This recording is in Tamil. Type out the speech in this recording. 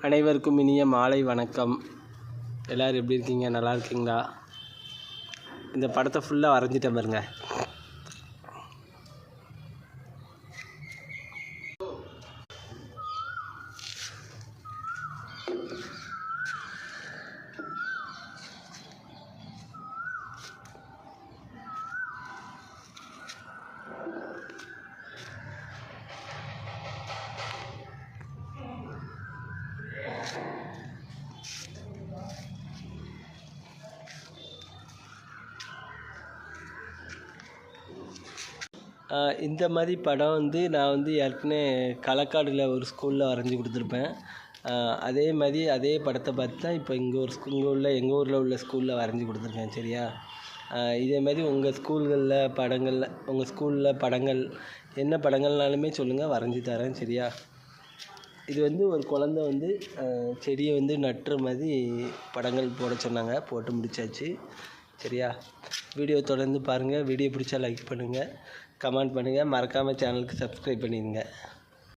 அனைவருக்கும் இனிய மாலை வணக்கம். எல்லோரும் எப்படி இருக்கீங்க? நல்லா இருக்கீங்களா? இந்த படத்தை ஃபுல்லாக வரைஞ்சிட்டேன் பாருங்க. இந்த மாதிரி படம் நான் ஏற்கனவே களக்காடில் ஒரு ஸ்கூலில் வரைஞ்சி கொடுத்துருப்பேன். அதே மாதிரி அதே படத்தை பார்த்து தான் இப்போ எங்கள் ஊரில் உள்ள ஸ்கூலில் வரைஞ்சி கொடுத்துருக்கேன். சரியா? இதே மாதிரி உங்கள் ஸ்கூலில் படங்கள் என்ன படங்கள்னாலுமே சொல்லுங்கள், வரைஞ்சி தரேன். சரியா? இது ஒரு குழந்தை செடியை நட்டுற மாதிரி படங்கள் போட சொன்னாங்க, போட்டு முடித்தாச்சு. சரியா? வீடியோ தொடர்ந்து பாருங்கள். வீடியோ பிடிச்சா லைக் பண்ணுங்கள், கமெண்ட் பண்ணுங்கள், மறக்காமல் சேனலுக்கு சப்ஸ்கிரைப் பண்ணிடுங்க.